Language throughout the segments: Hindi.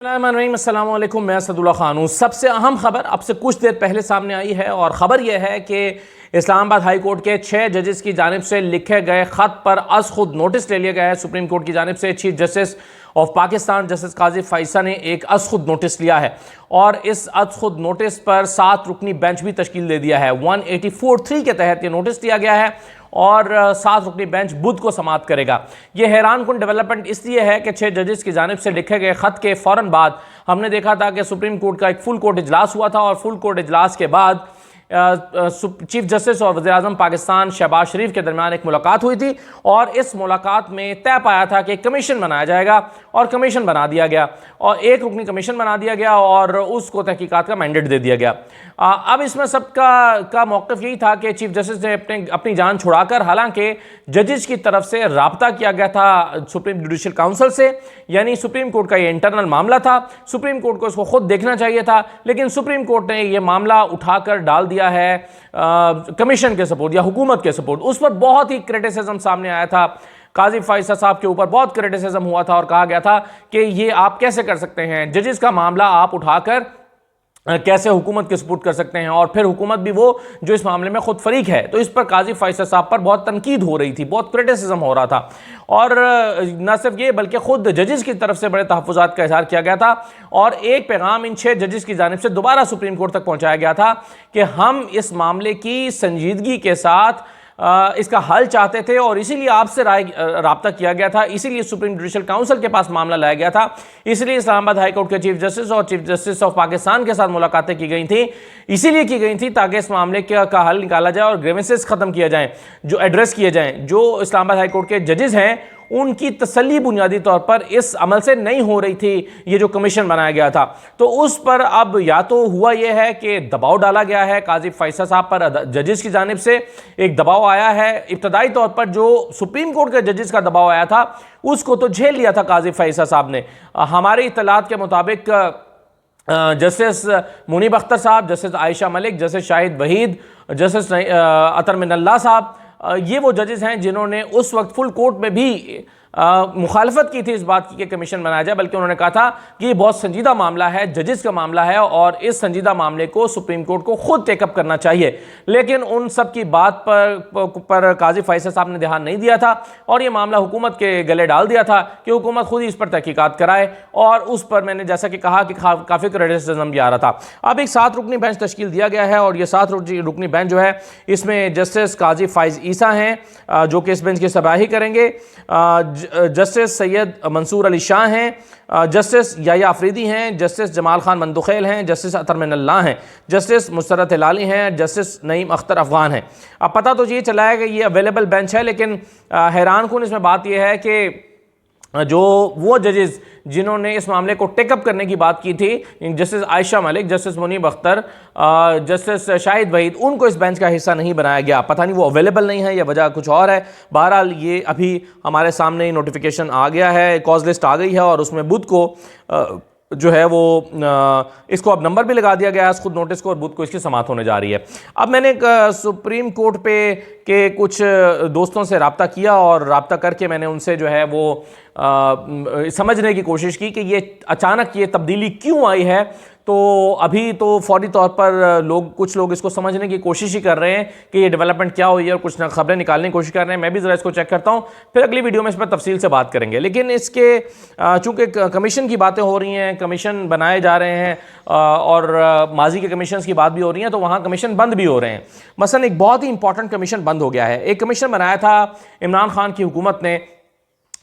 अस्सलाम वालेकुम, मैं असदुल्ला खान हूँ। सबसे अहम खबर अब से कुछ देर पहले सामने आई है और ख़बर यह है कि इस्लामाबाद हाई कोर्ट के 6 जजेस की जानिब से लिखे गए ख़त पर अज़ खुद नोटिस ले लिया गया है। सुप्रीम कोर्ट की जानिब से chief justice of Pakistan justice Qazi Faisal ने एक अज़ खुद नोटिस लिया है और इस अज़ खुद नोटिस पर 7 रुकनी बेंच भी तश्कील दे दिया है। 184(3) के तहत ये नोटिस दिया गया है और 7 रुकनी बेंच बुध को समाअत करेगा। यह हैरान कुन डेवलपमेंट इसलिए है कि 6 जजेस की जानिब से लिखे गए खत के फौरन बाद हमने देखा था कि सुप्रीम कोर्ट का एक फुल कोर्ट इजलास हुआ था और फुल कोर्ट इजलास के बाद चीफ जस्टिस और वज़ीर आज़म पाकिस्तान शहबाज शरीफ के दरमियान एक मुलाकात हुई थी और इस मुलाकात में तय पाया था कि कमीशन बनाया जाएगा और कमीशन बना दिया गया और एक रुकनी कमीशन बना दिया गया और उसको तहकीकात का मैंडेट दे दिया गया। अब इसमें सबका मौक़िफ़ यही था कि चीफ जस्टिस ने अपनी जान छुड़ाकर, हालांकि जजेस की तरफ से राब्ता किया गया था सुप्रीम जुडिशल काउंसिल से, यानी सुप्रीम कोर्ट का ये इंटरनल मामला था, सुप्रीम कोर्ट को इसको खुद देखना चाहिए था, लेकिन सुप्रीम कोर्ट ने ये मामला उठाकर डाल दिया है कमीशन के सपोर्ट या हुकूमत के सपोर्ट। उस पर बहुत ही क्रिटिसिज्म सामने आया था। काजी फ़ैसल साहब के ऊपर बहुत क्रिटिसिज्म हुआ था और कहा गया था कि ये आप कैसे कर सकते हैं, जजेस का मामला आप उठाकर कैसे हुकूमत के सपोर्ट कर सकते हैं, और फिर हुकूमत भी वो जो इस मामले में खुद फरीक है। तो इस पर काजी फ़ैसल साहब पर बहुत तनकीद हो रही थी, बहुत क्रिटिसिज्म हो रहा था और न सिर्फ ये बल्कि खुद जजेस की तरफ से बड़े तहफ़्फ़ुज़ात का इज़हार किया गया था और एक पैगाम इन 6 जजेस की जानिब से दोबारा सुप्रीम कोर्ट तक पहुँचाया गया था कि हम इस मामले की संजीदगी के साथ इसका हल चाहते थे और इसीलिए आपसे राब्ता किया गया था, इसीलिए सुप्रीम जुडिशल काउंसिल के पास मामला लाया गया था, इसलिए इस्लामाबाद हाई कोर्ट के चीफ जस्टिस और चीफ जस्टिस ऑफ पाकिस्तान के साथ मुलाकातें की गई थी, इसीलिए की गई थी ताकि इस मामले का हल निकाला जाए और ग्रीवेंसेस खत्म किए जाएं, जो एड्रेस किए जाएं। जो इस्लामाबाद हाई कोर्ट के जजेस हैं उनकी तसल्ली बुनियादी तौर पर इस अमल से नहीं हो रही थी, ये जो कमीशन बनाया गया था, तो उस पर अब या तो हुआ यह है कि दबाव डाला गया है काजी फ़ैसल साहब पर, जजेस की जानिब से एक दबाव आया है। इब्तदाई तौर पर जो सुप्रीम कोर्ट के जजेस का दबाव आया था उसको तो झेल लिया था काजी फ़ैसल साहब ने। हमारी इत्तलात के मुताबिक जस्टिस मुनीब अख्तर साहब, justice Ayesha Malik, justice Shahid Waheed, justice Athar Minallah साहब, ये वो जजेस हैं जिन्होंने उस वक्त फुल कोर्ट में भी मुखालफत की थी इस बात की कि कमीशन बनाया जाए, बल्कि उन्होंने कहा था कि ये बहुत संजीदा मामला है, जजेस का मामला है और इस संजीदा मामले को सुप्रीम कोर्ट को खुद टेकअप करना चाहिए। लेकिन उन सब की बात पर काजी फ़ैसल साहब ने ध्यान नहीं दिया था और ये मामला हुकूमत के गले डाल दिया था कि हुकूमत खुद ही इस पर तहकीकात कराए और उस पर मैंने जैसा कि कहा कि काफ़ी क्रिटिसिज्म भी आ रहा था। अब एक 7 रुकनी बेंच तश्कील दिया गया है और ये 7 रुकनी बेंच जो है इसमें जस्टिस काजी फ़ाइज़ ईसा हैं जो कि इस बेंच की सरबराही करेंगे, जस्टिस सैयद मंसूर अली शाह हैं, जस्टिस याया अफरीदी हैं, जस्टिस जमाल खान मंदुखेल हैं, जस्टिस अतर मिनल्ला हैं, जस्टिस मुसरत हिलाली हैं, जस्टिस नईम अख्तर अफगान हैं। अब पता तो ये चला है कि ये अवेलेबल बेंच है, लेकिन हैरान कुन इसमें बात यह है कि जो वो जजेस जिन्होंने इस मामले को टेकअप करने की बात की थी, justice Ayesha Malik, justice Munib Akhtar, justice Shahid Waheed, उनको इस बेंच का हिस्सा नहीं बनाया गया। पता नहीं वो अवेलेबल नहीं है या वजह कुछ और है। बहरहाल ये अभी हमारे सामने नोटिफिकेशन आ गया है, कॉज लिस्ट आ गई है और उसमें बुध को जो है वो इसको अब नंबर भी लगा दिया गया है खुद नोटिस को और बुध को इसकी समाअत होने जा रही है। अब मैंने सुप्रीम कोर्ट पे के कुछ दोस्तों से रब्ता किया और रब्ता करके मैंने उनसे जो है वो समझने की कोशिश की कि ये अचानक ये तब्दीली क्यों आई है। तो अभी तो फौरी तौर पर कुछ लोग इसको समझने की कोशिश ही कर रहे हैं कि ये डेवलपमेंट क्या हुई है और कुछ ना खबरें निकालने की कोशिश कर रहे हैं। मैं भी ज़रा इसको चेक करता हूँ, फिर अगली वीडियो में इस पर तफसील से बात करेंगे। लेकिन इसके चूँकि कमीशन की बातें हो रही हैं, कमीशन बनाए जा रहे हैं और माजी के कमीशन की बात भी हो रही है, तो वहाँ कमीशन बंद भी हो रहे हैं। मसलन एक बहुत ही इंपॉर्टेंट कमीशन बंद हो गया है। एक कमीशन बनाया था इमरान खान की हुकूमत ने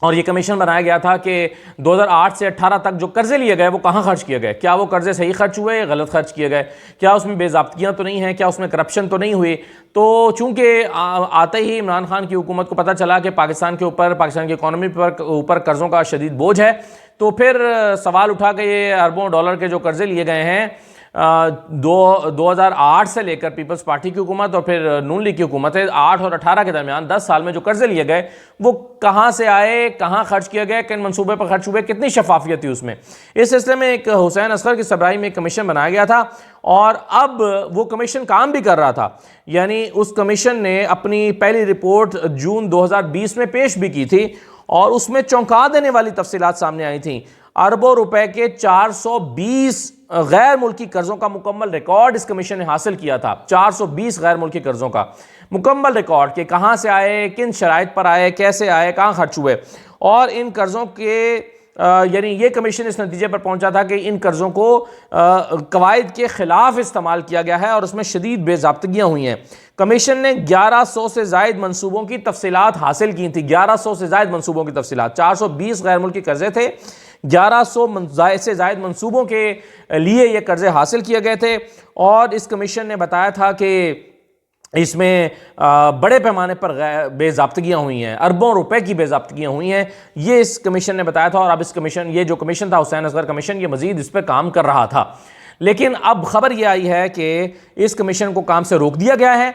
और ये कमीशन बनाया गया था कि 2008 से 18 तक जो कर्जे लिए गए वो कहाँ खर्च किए गए, क्या वो कर्जे सही खर्च हुए, गलत खर्च किए गए, क्या उसमें बेज़ाब्तियाँ तो नहीं हैं, क्या उसमें करप्शन तो नहीं हुई। तो चूँकि आते ही इमरान खान की हुकूमत को पता चला कि पाकिस्तान के ऊपर, पाकिस्तान की इकॉनमी पर ऊपर कर्ज़ों का शदीद बोझ है, तो फिर सवाल उठा के ये अरबों डॉलर के जो कर्जे लिए गए हैं 2008 से लेकर पीपल्स पार्टी की हुकूमत और फिर नून लीग की हुकूमत है 8 और 18 के दरमियान 10 साल में जो कर्जे लिए गए वो कहाँ से आए, कहाँ खर्च किए गए, किन मंसूबे पर खर्च हुए, कितनी शफाफियत थी उसमें। इस सिलसिले में एक हुसैन असगर की सरबराही में एक कमीशन बनाया गया था और अब वो कमीशन काम भी कर रहा था। यानी उस कमीशन ने अपनी पहली रिपोर्ट जून 2020 में पेश भी की थी और उसमें चौंका देने वाली तफसीलात सामने आई थी। अरबों रुपए के 420 गैर मुल्की कर्जों का मुकम्मल रिकॉर्ड इस कमीशन ने हासिल किया था। 420 गैर मुल्की कर्जों का मुकम्मल रिकॉर्ड कि कहां से आए, किन शराइत पर आए, कैसे आए, कहां खर्च हुए। और इन कर्जों के यानी ये कमीशन इस नतीजे पर पहुंचा था कि इन कर्जों को कवायद के खिलाफ इस्तेमाल किया गया है और उसमें शदीद बेज़ाब्तगियाँ हुई हैं। कमीशन ने 1100 से ज़ायद मनसूबों की तफसीलात हासिल की थी। 1100 से ज़ायद मनसूबों की तफसीलात, 420 गैर मुल्की कर्जे थे, 1100 से ज़ायद मनसूबों के लिए ये कर्जे हासिल किए गए थे। और इस कमीशन ने बताया था कि इसमें बड़े पैमाने पर बेज़ाब्तगियाँ हुई हैं, अरबों रुपए की बेज़ाब्तगियाँ हुई हैं, ये इस कमीशन ने बताया था। और अब इस कमीशन, ये जो कमीशन था हुसैन असगर कमीशन, ये मज़ीद इस पर काम कर रहा था। लेकिन अब खबर ये आई है कि इस कमीशन को काम से रोक दिया गया है,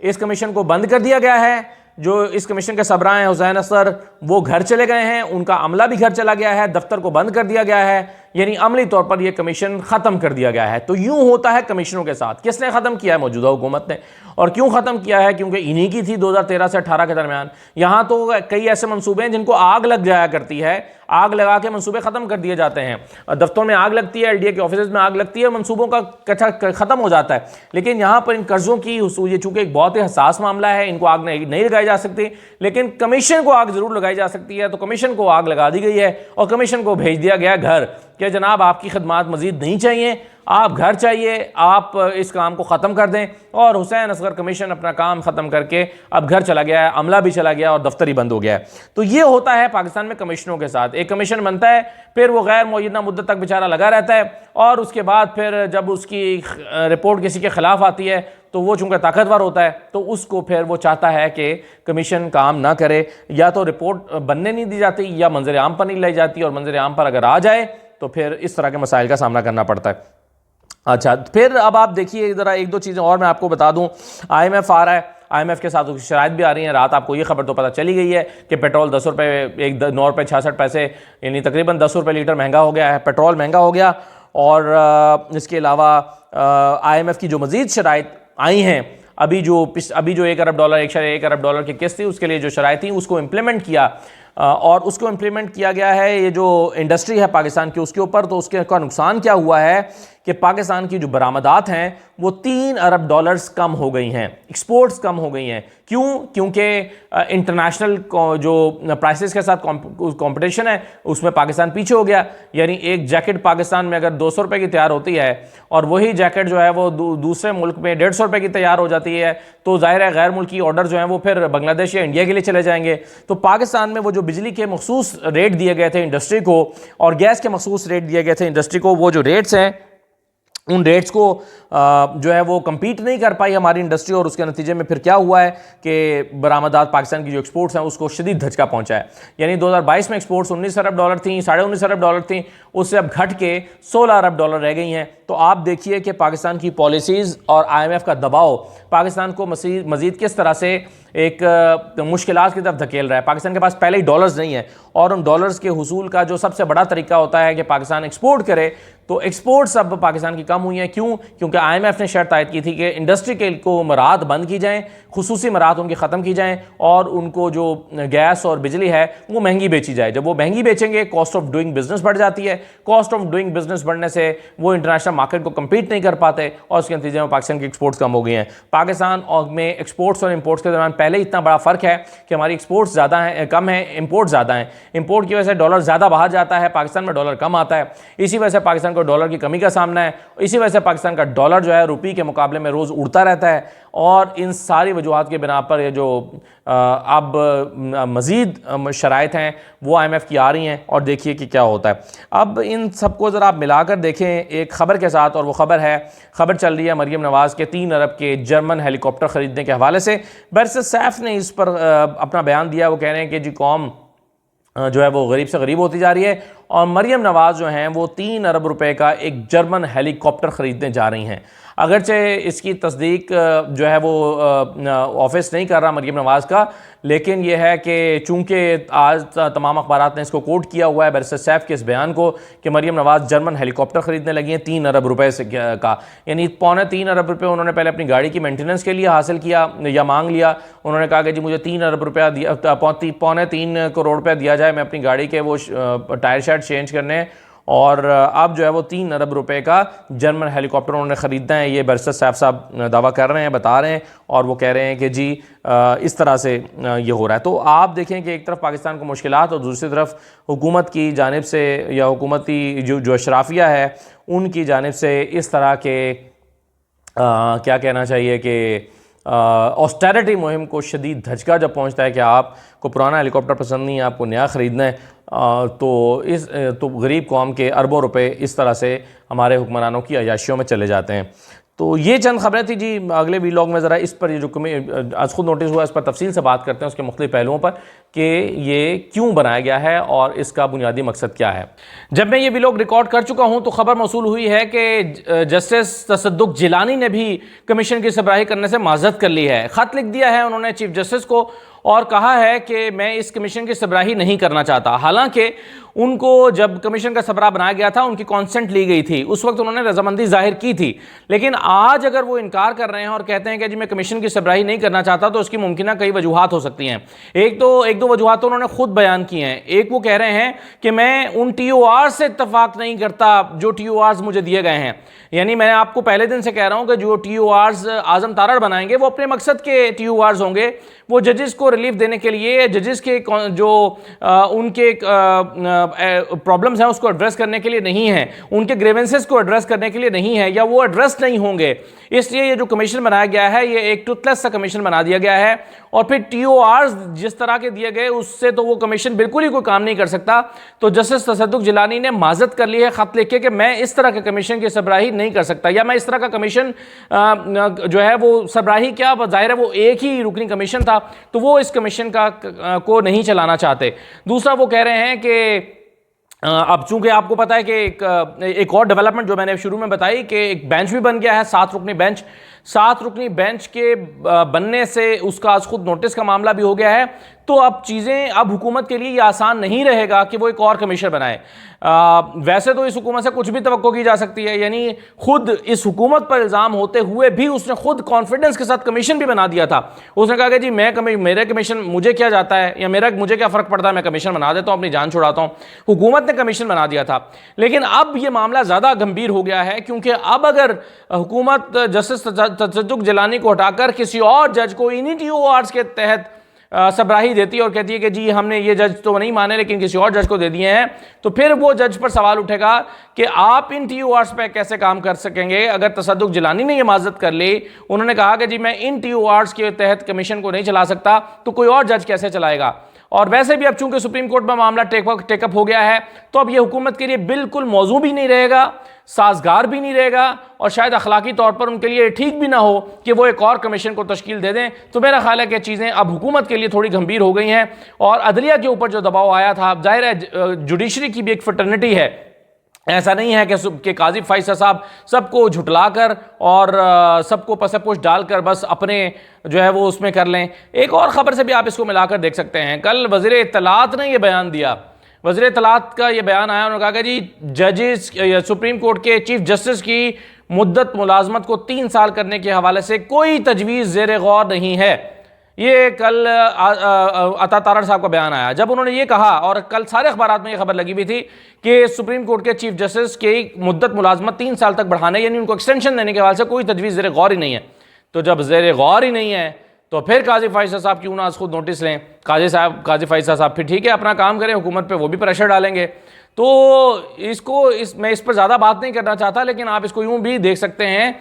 इस कमीशन को बंद कर दिया गया है। जो इस कमीशन के सबरां हैं हुसैन असगर, वो घर चले गए हैं, उनका अमला भी घर चला गया है, दफ्तर को बंद कर दिया गया है, यानी अमली तौर पर यह कमीशन ख़त्म कर दिया गया है। तो यूं होता है कमीशनों के साथ। किसने ख़त्म किया है? मौजूदा हुकूमत ने। और क्यों ख़त्म किया है? क्योंकि इन्हीं की थी 2013 से 18 के दरमियान। यहाँ तो कई ऐसे मंसूबे हैं जिनको आग लग जाया करती है, आग लगा के मंसूबे ख़त्म कर दिए जाते हैं। दफ्तरों में आग लगती है, एलडीए के ऑफिस में आग लगती है, मंसूबों का कथा ख़त्म हो जाता है। लेकिन यहाँ पर इन कर्ज़ों की, ये चूँकि एक बहुत ही हसास मामला है, इनको आग नहीं लगाई जा सकती, लेकिन कमीशन को आग ज़रूर लगाई जा सकती है। तो कमीशन को आग लगा दी गई है और कमीशन को भेज दिया गया घर कि जनाब आपकी खदमात मज़ीद नहीं चाहिए, आप घर चाहिए, आप इस काम को ख़त्म कर दें। और हुसैन असगर कमीशन अपना काम ख़त्म करके अब घर चला गया है, अमला भी चला गया और दफ्तर ही बंद हो गया है। तो ये होता है पाकिस्तान में कमीशनों के साथ। एक कमीशन बनता है, फिर वो गैर मुय्यना मुद्दत तक बेचारा लगा रहता है, और उसके बाद फिर जब उसकी रिपोर्ट किसी के ख़िलाफ़ आती है तो वो चूँकि ताकतवर होता है तो उसको फिर वो चाहता है कि कमीशन काम ना करे, या तो रिपोर्ट बनने नहीं दी जाती या मंजर आम पर नहीं लाई जाती, और मंजर आम पर अगर आ जाए तो फिर इस तरह के मसाइल का सामना करना पड़ता है। अच्छा, फिर अब आप देखिए ज़रा एक दो चीज़ें और मैं आपको बता दूं। IMF आ रहा है, IMF के साथ उसकी शराइत भी आ रही हैं। रात आपको ये खबर तो पता चली गई है कि पेट्रोल 10 रुपये, 9 रुपये 66 पैसे, यानी तकरीबन 10 रुपये लीटर महंगा हो गया है, पेट्रोल महंगा हो गया। और इसके अलावा IMF की जो मज़ीद शराइत आई हैं, अभी जो $1 अरब, 1.1 अरब डॉलर की किस्त थी, उसके लिए जो शराइत थी उसको इम्प्लीमेंट किया, और उसको इम्प्लीमेंट किया गया है ये जो इंडस्ट्री है पाकिस्तान की उसके ऊपर। तो उसके का नुकसान क्या हुआ है कि पाकिस्तान की जो बरामदात हैं वो $3 अरब कम हो गई हैं, एक्सपोर्ट्स कम हो गई हैं। क्यों? क्योंकि इंटरनेशनल जो प्राइसेस के साथ कंपटीशन है उसमें पाकिस्तान पीछे हो गया। यानी एक जैकेट पाकिस्तान में अगर 200 रुपये की तैयार होती है और वही जैकेट जो है वो दूसरे मुल्क में 150 रुपये की तैयार हो जाती है, तो ज़ाहिर है गैर मुल्की ऑर्डर जो हैं वो फिर बांग्लादेश या इंडिया के लिए चले जाएंगे। तो पाकिस्तान में वो जो बिजली के मखसूस रेट दिए गए थे इंडस्ट्री को, और गैस के मखसूस रेट दिए गए थे इंडस्ट्री को, वो जो रेट्स हैं उन रेट्स को जो है वो compete नहीं कर पाई हमारी इंडस्ट्री। और उसके नतीजे में फिर क्या हुआ है कि बरामदात पाकिस्तान की जो एक्सपोर्ट्स हैं उसको शदीद धचका पहुंचा है। यानी 2022 में एक्सपोर्ट्स $19 अरब थी, $19.5 अरब थी, उससे अब घट के $16 अरब रह गई हैं। तो आप देखिए कि पाकिस्तान की पॉलिसीज़ और IMF का दबाव पाकिस्तान को मज़ीद किस तरह से एक मुश्किलात की तरफ धकेल रहा है। पाकिस्तान के पास पहले ही डॉलर्स नहीं है, और उन डॉलर्स के हुसूल का जो सबसे बड़ा तरीका होता है कि पाकिस्तान एक्सपोर्ट करे, तो एक्सपोर्ट्स अब पाकिस्तान की कम हुई हैं। क्यों? क्योंकि IMF ने शर्त आयद की थी कि इंडस्ट्री के को मराद बंद की जाएँ, खुसूसी मराद उनकी ख़त्म की जाएँ, और उनको जो गैस और बिजली है वो महंगी बेची जाए। जब वो महंगी बेचेंगे कॉस्ट ऑफ डूइंग बिजनेस बढ़ जाती है, कॉस्ट ऑफ डूइंग बिजनेस बढ़ने से वो इंटरनेशनल मार्केट को कम्पीट नहीं कर पाते, और उसके नतीजे में पाकिस्तान की एक्सपोर्ट्स कम हो गई हैं। पाकिस्तान और में एक्सपोर्ट्स और इंपोर्ट्स के दरमियान पहले इतना बड़ा फ़र्क है कि हमारी एक्सपोर्ट्स ज़्यादा हैं, कम है, इंपोर्ट ज़्यादा हैं। इंपोर्ट की वजह से डॉलर ज़्यादा बाहर जाता है, पाकिस्तान में डॉलर कम आता है। इसी वजह से पाकिस्तान को डॉलर की कमी का सामना है, इसी वजह से पाकिस्तान का डॉलर जो है रुपये के मुकाबले में रोज़ उड़ता रहता है। और इन सारी वजूहात के बिना पर ये जो अब मज़ीद शराइत हैं वो IMF की आ रही हैं, और देखिए कि क्या होता है। अब इन सबको ज़रा आप मिलाकर देखें एक ख़बर के साथ, और वो खबर चल रही है मरीम नवाज़ के 3 अरब के जर्मन हेलीकॉप्टर ख़रीदने के हवाले से। बैरिस्टर सैफ ने इस पर अपना बयान दिया। वो कह रहे हैं कि जी कौम जो है वो गरीब से गरीब होती जा रही है, और मरीम नवाज़ जो हैं वो 3 अरब रुपए का एक जर्मन हेलीकॉप्टर ख़रीदने जा रही हैं। अगरचे इसकी तस्दीक जो है वो ऑफिस नहीं कर रहा मरीम नवाज़ का, लेकिन यह है कि चूँकि आज तमाम अखबारात ने इसको कोट किया हुआ है बैरिस्टर सैफ के इस बयान को कि मरीम नवाज़ जर्मन हेलीकॉप्टर ख़रीदने लगी हैं 3 अरब रुपए से का, यानी 3.25 अरब रुपये उन्होंने पहले अपनी गाड़ी की मेंटेनेंस के लिए हासिल किया या मांग लिया। उन्होंने कहा कि जी मुझे 3 अरब रुपया दिया, 3.25 करोड़ रुपया दिया जाए, मैं अपनी गाड़ी के वो टायर शायर चेंज करने और अब जो है वो 3 अरब रुपए का जर्मन हेलीकॉप्टर उन्होंने ख़रीदना है। ये बैरिस्टर सैफ साहब दावा कर रहे हैं, बता रहे हैं, और वो कह रहे हैं कि जी इस तरह से ये हो रहा है। तो आप देखें कि एक तरफ पाकिस्तान को मुश्किलात और दूसरी तरफ हुकूमत की जानिब से या हुकूमती जो अशराफिया है उनकी जानिब से इस तरह के क्या कहना चाहिए कि ऑस्टेरिटी मुहिम को शदीद धचका जब पहुंचता है कि आपको पुराना हेलीकॉप्टर पसंद नहीं है, आपको नया ख़रीदना है, तो गरीब कौम के अरबों रुपए इस तरह से हमारे हुक्मरानों की अयाशियों में चले जाते हैं। तो ये चंद खबरें थी जी। अगले वीलॉग में ज़रा इस पर ये जो आज खुद नोटिस हुआ इस पर तफसील से बात करते हैं, उसके मुख्तलिफ पहलुओं पर कि ये क्यों बनाया गया है और इसका बुनियादी मकसद क्या है। जब मैं ये वीलॉग रिकॉर्ड कर चुका हूँ तो खबर मौसूल हुई है कि जस्टिस तसद्दुक जिलानी ने भी कमीशन की सरबराही करने से माजरत कर ली है। ख़त लिख दिया है उन्होंने चीफ जस्टिस को और कहा है कि मैं इस कमीशन की सरबराही नहीं करना चाहता। हालांकि उनको जब कमीशन का सरबराह बनाया गया था उनकी कॉन्सेंट ली गई थी, उस वक्त उन्होंने रजामंदी जाहिर की थी, लेकिन आज अगर वो इनकार कर रहे हैं और कहते हैं कि जी मैं कमीशन की सरबराही नहीं करना चाहता तो उसकी मुमकिन कई वजूहात हो सकती हैं। एक दो वजूहात तो उन्होंने खुद बयान की हैं। एक वो कह रहे हैं कि मैं उन TOR से इत्तफाक नहीं करता जो TORs मुझे दिए गए हैं। यानी मैं आपको पहले दिन से कह रहा हूं कि जो TORs आजम तारड़ बनाएंगे वो अपने मकसद के TORs होंगे, वो जजेस को रिलीफ देने के लिए, जजेस के जो उनके प्रॉब्लम्स हैं उसको एड्रेस करने के लिए नहीं है, उनके ग्रेवेंसेस को एड्रेस करने के लिए नहीं है, या वो एड्रेस नहीं होंगे। इसलिए ये जो कमीशन बनाया गया है ये एक टूथलेस सा कमीशन बना दिया गया है। और फिर TORs जिस तरह के दिए गए उससे तो वो कमीशन बिल्कुल ही कोई काम नहीं कर सकता। तो जस्टिस तसद्दुक जिलानी ने माजरत कर ली है खत लिख के कि मैं इस तरह के कमीशन की सरबराही नहीं कर सकता, या मैं इस तरह का कमीशन जो है वो सरबराही क्या, जाहिर है वो एक ही रुकनी कमीशन था तो वो इस कमीशन को नहीं चलाना चाहते। दूसरा वो कह रहे हैं कि अब चूंकि आपको पता है कि एक और डेवलपमेंट जो मैंने शुरू में बताई कि एक बेंच भी बन गया है, 7 रुकनी बेंच। 7 रुकनी बेंच के बनने से उसका आज खुद नोटिस का मामला भी हो गया है। तो अब चीज़ें, अब हुकूमत के लिए ये आसान नहीं रहेगा कि वो एक और कमीशन बनाए। वैसे तो इस हुकूमत से कुछ भी तवक्को की जा सकती है, यानी खुद इस हुकूमत पर इल्ज़ाम होते हुए भी उसने खुद कॉन्फिडेंस के साथ कमीशन भी बना दिया था। उसने कहा कि जी मेरे कमीशन, मुझे क्या जाता है या मुझे क्या फ़र्क पड़ता है, मैं कमीशन बना देता हूँ, अपनी जान छुड़ाता हूँ। हुकूमत ने कमीशन बना दिया था, लेकिन अब ये मामला ज़्यादा गंभीर हो गया है, क्योंकि अब अगर हुकूमत जस्टिस तसद्दुक जिलानी को हटाकर किसी और जज को इन्हीं TORs के तहत सरबराही देती है और कहती है कि जी हमने ये जज तो नहीं माने लेकिन किसी और जज को दे दिए हैं, तो फिर वो जज पर सवाल उठेगा कि आप इन TORs पे कैसे काम कर सकेंगे। अगर तसद्दुक जिलानी ने ये माजरत कर ली, उन्होंने कहा कि जी मैं इन TORs के तहत कमीशन को नहीं चला सकता, तो कोई और जज कैसे चलाएगा। और वैसे भी अब चूंकि सुप्रीम कोर्ट में मामला टेकअप हो गया है तो अब ये हुकूमत के लिए बिल्कुल मौजू भी नहीं रहेगा, साजगार भी नहीं रहेगा, और शायद अखलाकी तौर पर उनके लिए ठीक भी ना हो कि वो एक और कमीशन को तश्कील दे दें। तो मेरा ख्याल है कि चीज़ें अब हुकूमत के लिए थोड़ी गंभीर हो गई हैं, और अदलिया के ऊपर जो दबाव आया था, जाहिर है जुडिशरी की भी एक फ्रेटर्निटी है। ऐसा नहीं है कि काजी फैसल साहब सबको झुटलाकर और सबको पसपोश डालकर बस अपने जो है वो उसमें कर लें। एक और ख़बर से भी आप इसको मिलाकर देख सकते हैं। कल वज़ीर इत्तलात ने यह बयान दिया, वज़ीर इत्तलात का यह बयान आया, उन्होंने कहा कि जी जजेस या सुप्रीम कोर्ट के चीफ जस्टिस की मुद्दत मुलाजमत को 3 साल करने के हवाले से कोई तजवीज़ ज़ेर गौर नहीं है। ये कल अता तारड़ साहब का बयान आया जब उन्होंने ये कहा, और कल सारे अखबारात में ये खबर लगी हुई थी कि सुप्रीम कोर्ट के चीफ जस्टिस की मुद्दत मुलाजमत 3 साल तक बढ़ाने, यानी उनको एक्सटेंशन देने के हवाले से कोई तजवीज़ ज़ेर गौर ही नहीं है। तो जब ज़ेर गौर ही नहीं है तो फिर काजी फैसल साहब क्यों ना आज खुद नोटिस लें। काजी फैसल साहब फिर ठीक है अपना काम करें, हुकूमत पे वो भी प्रेशर डालेंगे। तो मैं इस पर ज़्यादा बात नहीं करना चाहता, लेकिन आप इसको यूँ भी देख सकते हैं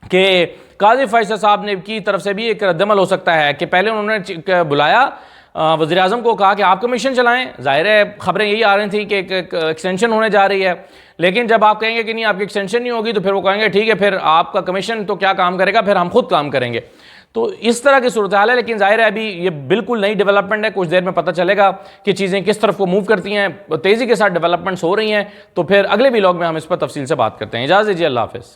कि काजी फैसल साहब ने की तरफ से भी एक रद्दमल हो सकता है कि पहले उन्होंने बुलाया वज़ीर आज़म को, कहा कि आप कमीशन चलाएं। जाहिर है खबरें यही आ रही थी कि एक्सटेंशन होने जा रही है, लेकिन जब आप कहेंगे कि नहीं आपकी एक्सटेंशन नहीं होगी तो फिर वो कहेंगे ठीक है फिर आपका कमीशन तो क्या काम करेगा, फिर हम खुद काम करेंगे। तो इस तरह की सूरत हाल है, लेकिन जाहिर है अभी ये बिल्कुल नई डेवलपमेंट है। कुछ देर में पता चलेगा कि चीज़ें किस तरफ को मूव करती हैं, तेज़ी के साथ डेवलपमेंट्स हो रही हैं। तो फिर अगले व्लॉग में हम इस पर तफसील से बात करते हैं। इजाज़त दीजिए, अल्लाह हाफ़िज़।